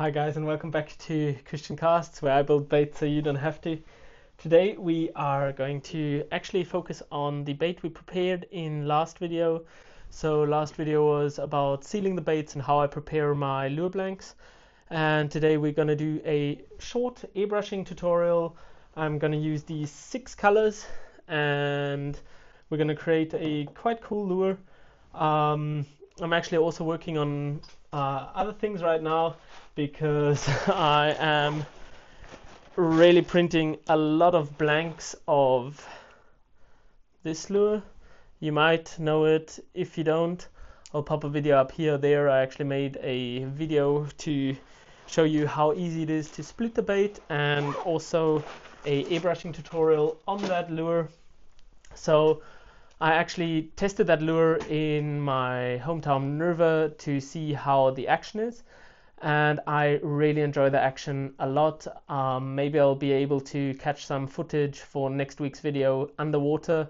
Hi guys, and welcome back to Christian Casts, where I build bait so you don't have to. Today we are going to actually focus on the bait we prepared in last video. So last video was about sealing the baits and how I prepare my lure blanks. And today we're going to do a short airbrushing tutorial. I'm going to use these 6 colors and we're going to create a quite cool lure. I'm actually also working on other things right now because I am really printing a lot of blanks of this lure. You might know it. If you don't, I'll pop a video up here or there. I actually made a video to show you how easy it is to split the bait, and also a airbrushing tutorial on that lure. So I actually tested that lure in my hometown Nerva to see how the action is, and I really enjoy the action a lot. Maybe I'll be able to catch some footage for next week's video underwater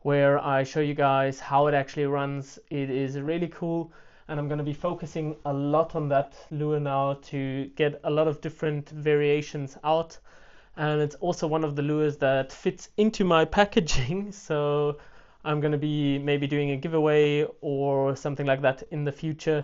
where I show you guys how it actually runs. It is really cool, and I'm going to be focusing a lot on that lure now to get a lot of different variations out. And it's also one of the lures that fits into my packaging, so I'm going to be maybe doing a giveaway or something like that in the future.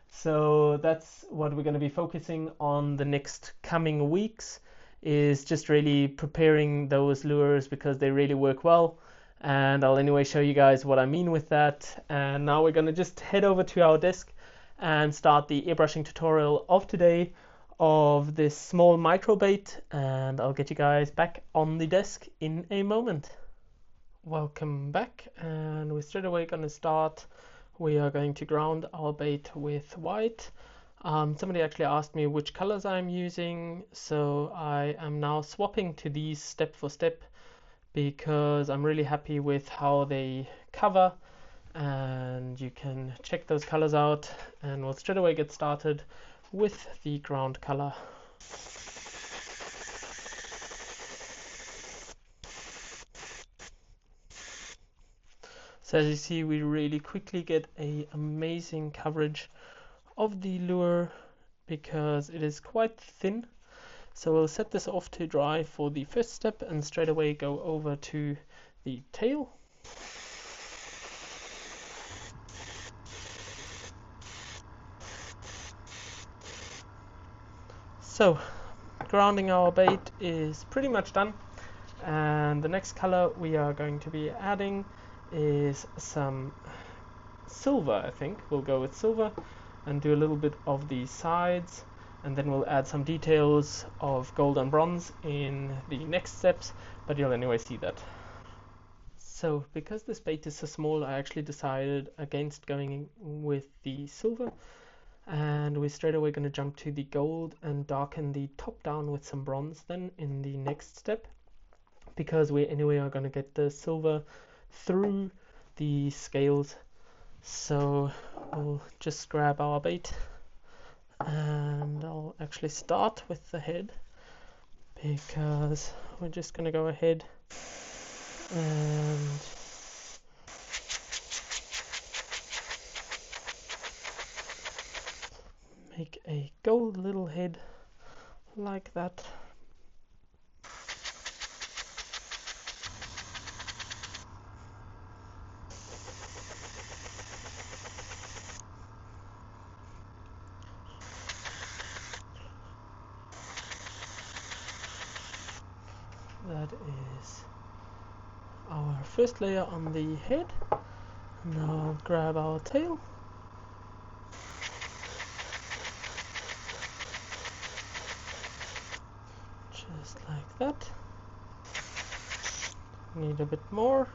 So that's what we're going to be focusing on the next coming weeks, is just really preparing those lures because they really work well. And I'll anyway show you guys what I mean with that. And now we're going to just head over to our desk and start the airbrushing tutorial of today of this small micro bait, and I'll get you guys back on the desk in a moment. Welcome back, and we're straight away going to start. We are going to ground our bait with white. Somebody actually asked me which colors I'm using, so I am now swapping to these step for step because I'm really happy with how they cover, and you can check those colors out, and we'll straight away get started with the ground color. So as you see, we really quickly get a amazing coverage of the lure because it is quite thin. So we'll set this off to dry for the first step and straight away go over to the tail. So grounding our bait is pretty much done, and the next color we are going to be adding is some silver. I think we'll go with silver and do a little bit of the sides, and then we'll add some details of gold and bronze in the next steps, but you'll anyway see that. So because this bait is so small, I actually decided against going with the silver, and we're straight away going to jump to the gold and darken the top down with some bronze then in the next step, because we anyway are going to get the silver through the scales. So we'll just grab our bait, and I'll actually start with the head because we're just going to go ahead and make a gold little head like that. That is our first layer on the head. Now I'll grab our tail. Just like that. Need a bit more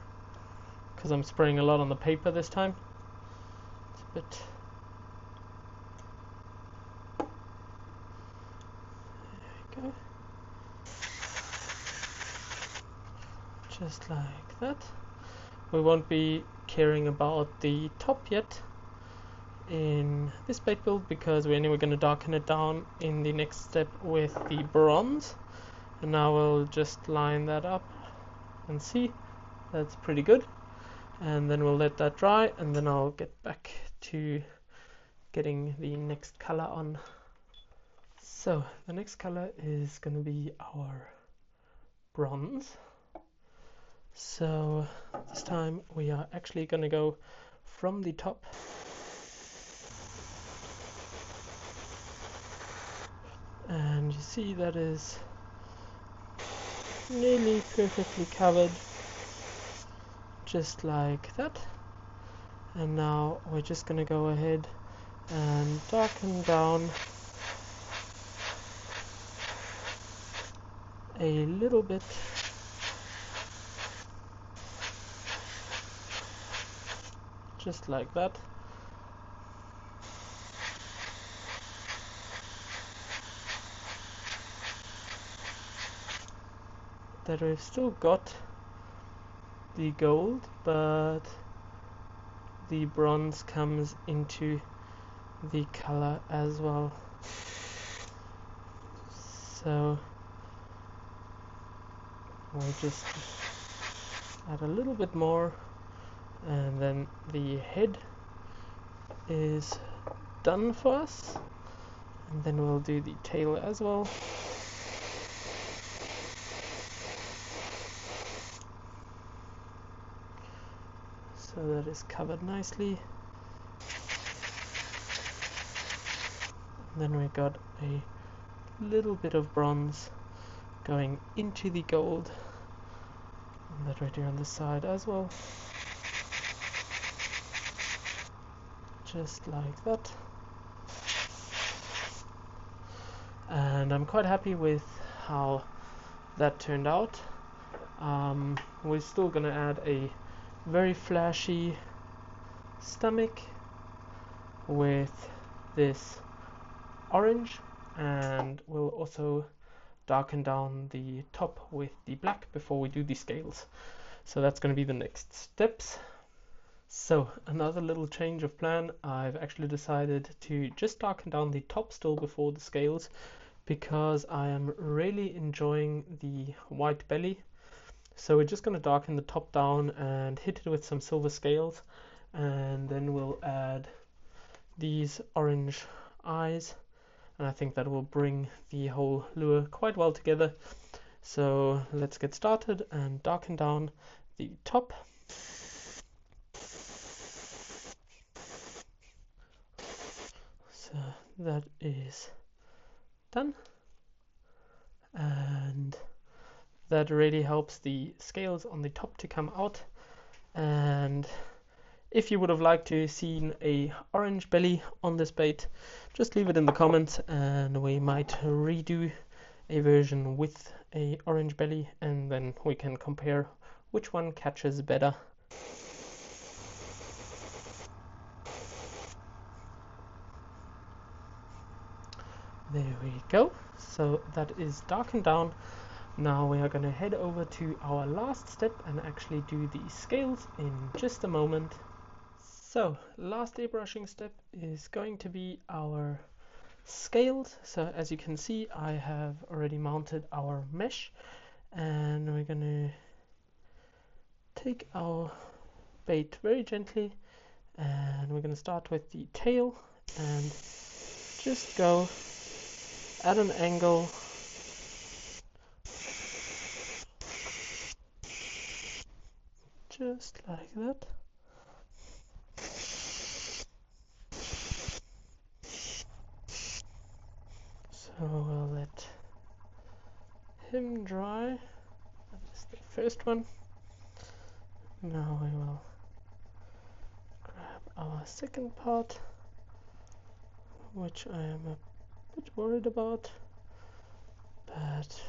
because I'm spraying a lot on the paper this time. It's a bit. There we go. Just like that. We won't be caring about the top yet in this bait build because we're anyway going to darken it down in the next step with the bronze. And now we'll just line that up and see, that's pretty good. And then we'll let that dry, and then I'll get back to getting the next color on. So the next color is going to be our bronze. So this time we are actually going to go from the top and you see that is nearly perfectly covered, just like that. And now we're just going to go ahead and darken down a little bit, just like that. That we've still got the gold, but the bronze comes into the color as well. So we just add a little bit more, and then the head is done for us, and then we'll do the tail as well. So that is covered nicely. And then we got a little bit of bronze going into the gold, and that right here on the side as well, just like that. And I'm quite happy with how that turned out. We're still gonna add a very flashy stomach with this orange, and we'll also darken down the top with the black before we do the scales. So that's going to be the next steps. So another little change of plan, I've actually decided to just darken down the top still before the scales, because I am really enjoying the white belly. So we're just going to darken the top down and hit it with some silver scales, and then we'll add these orange eyes, and I think that will bring the whole lure quite well together. So let's get started and darken down the top. So that is done, and that really helps the scales on the top to come out. And if you would have liked to seen a orange belly on this bait, just leave it in the comments and we might redo a version with a orange belly, and then we can compare which one catches better. There we go. So that is darkened down. Now we are going to head over to our last step and actually do the scales in just a moment. So last airbrushing step is going to be our scales. So as you can see, I have already mounted our mesh, and we're going to take our bait very gently, and we're going to start with the tail and just go at an angle just like that. So we'll let him dry. That's the first one. Now we will grab our second part, which I am a bit worried about, but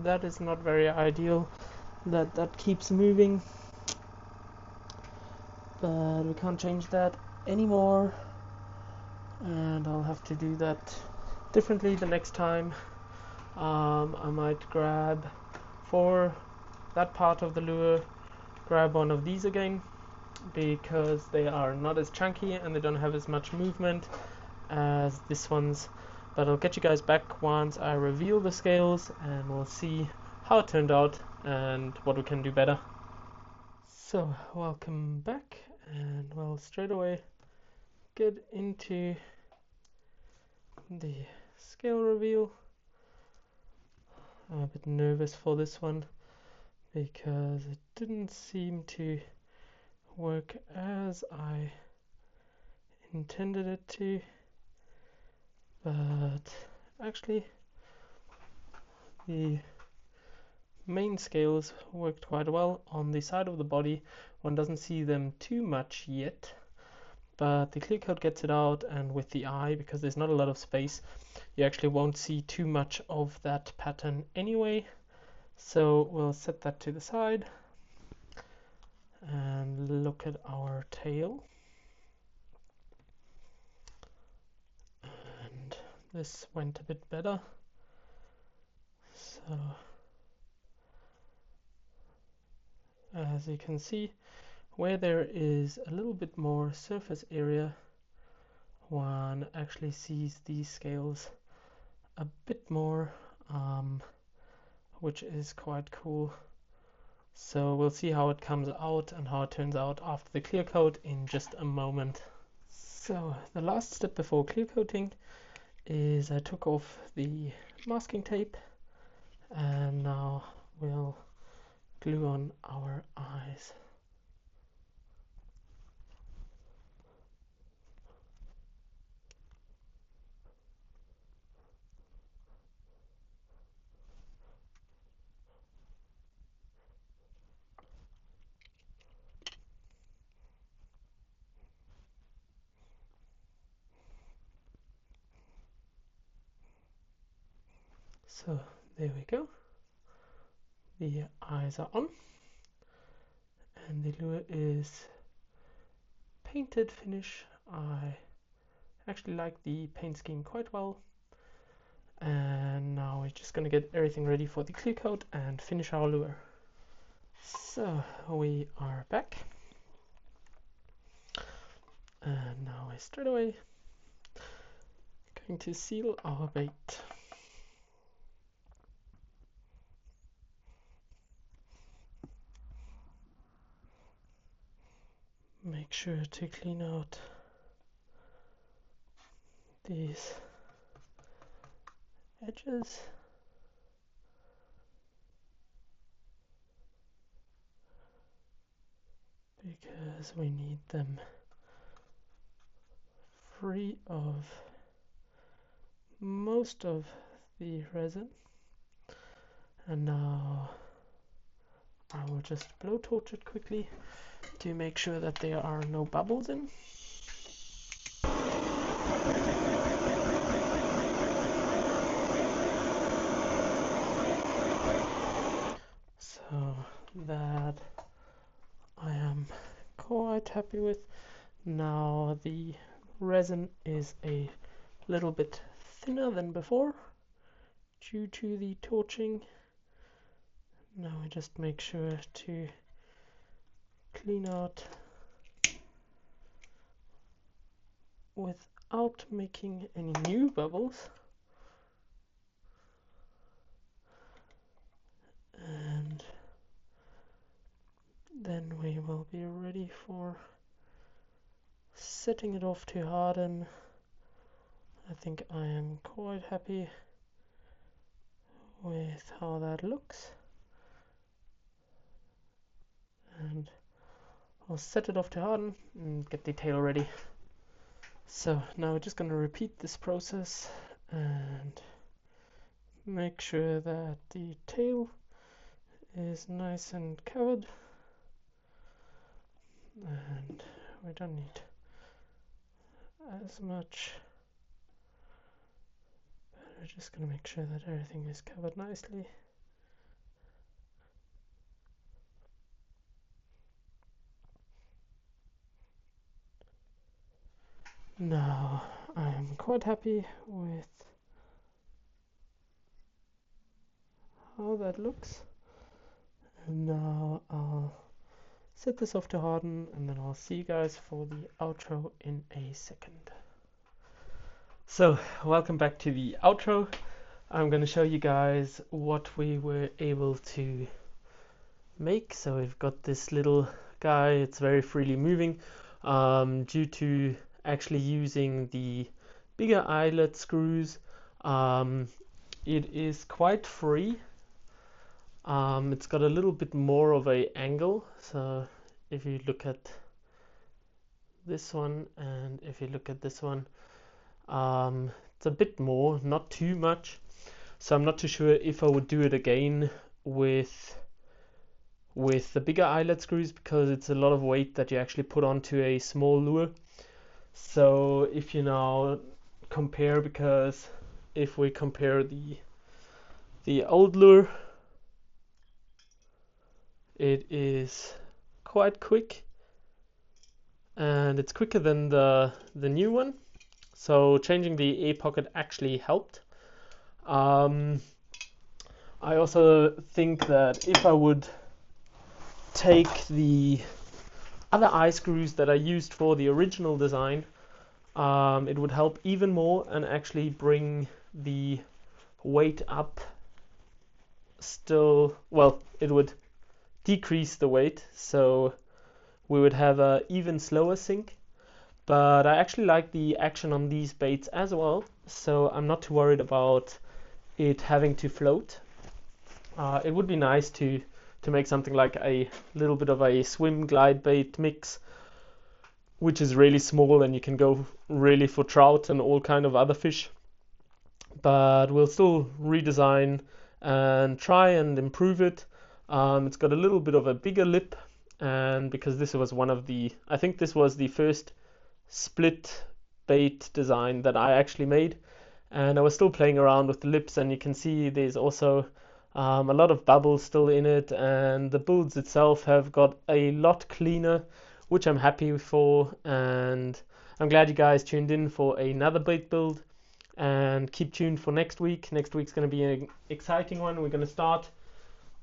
that is not very ideal, that keeps moving, but we can't change that anymore, and I'll have to do that differently the next time. I might grab, for that part of the lure, grab one of these again, because they are not as chunky and they don't have as much movement as this one's. But I'll get you guys back once I reveal the scales, and we'll see how it turned out and what we can do better. So welcome back, and we'll straight away get into the scale reveal. I'm a bit nervous for this one because it didn't seem to work as I intended it to, but actually the main scales worked quite well. On the side of the body one doesn't see them too much yet, but the clear coat gets it out, and with the eye, because there's not a lot of space, you actually won't see too much of that pattern anyway. So we'll set that to the side and look at our tail. And this went a bit better. So as you can see, where there is a little bit more surface area, one actually sees these scales a bit more, which is quite cool. So we'll see how it comes out and how it turns out after the clear coat in just a moment. So the last step before clear coating is I took off the masking tape, and now we'll glue on our eyes. So there we go. The eyes are on, and the lure is painted finish. I actually like the paint scheme quite well. And now we're just going to get everything ready for the clear coat and finish our lure. So we are back, and now we're straight away going to seal our bait. Make sure to clean out these edges. Because we need them free of most of the resin. And now I will just blowtorch it quickly to make sure that there are no bubbles in. So that I am quite happy with. Now the resin is a little bit thinner than before due to the torching. Now I just make sure to clean out without making any new bubbles. And then we will be ready for setting it off to harden. I think I am quite happy with how that looks. And I'll set it off to harden and get the tail ready. So now we're just going to repeat this process and make sure that the tail is nice and covered, and we don't need as much, but we're just going to make sure that everything is covered nicely. Now I am quite happy with how that looks, and now I'll set this off to harden, and then I'll see you guys for the outro in a second. So welcome back to the outro. I'm going to show you guys what we were able to make. So we've got this little guy, it's very freely moving due to actually using the bigger eyelet screws. It is quite free. It's got a little bit more of a angle, so if you look at this one and if you look at this one, it's a bit more, not too much. So I'm not too sure if I would do it again with the bigger eyelet screws, because it's a lot of weight that you actually put onto a small lure. So if you now compare, because if we compare the old lure, it is quite quick and it's quicker than the new one. So changing the A pocket actually helped. I also think that if I would take the other eye screws that I used for the original design, it would help even more and actually bring the weight up still. Well, it would decrease the weight, so we would have a even slower sink. But I actually like the action on these baits as well, so I'm not too worried about it having to float. It would be nice to make something like a little bit of a swim glide bait mix, which is really small and you can go really for trout and all kind of other fish. But we'll still redesign and try and improve it. It's got a little bit of a bigger lip, and because this was I think this was the first split bait design that I actually made, and I was still playing around with the lips, and you can see there's also a lot of bubbles still in it, and the builds itself have got a lot cleaner, which I'm happy for. And I'm glad you guys tuned in for another bait build, and keep tuned for next week. Next week's going to be an exciting one. We're going to start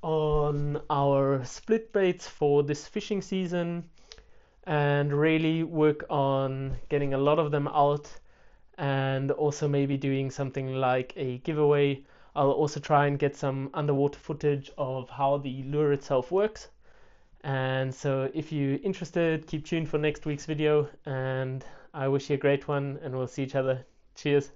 on our split baits for this fishing season and really work on getting a lot of them out, and also maybe doing something like a giveaway. I'll also try and get some underwater footage of how the lure itself works. And so if you're interested, keep tuned for next week's video, and I wish you a great one, and we'll see each other. Cheers.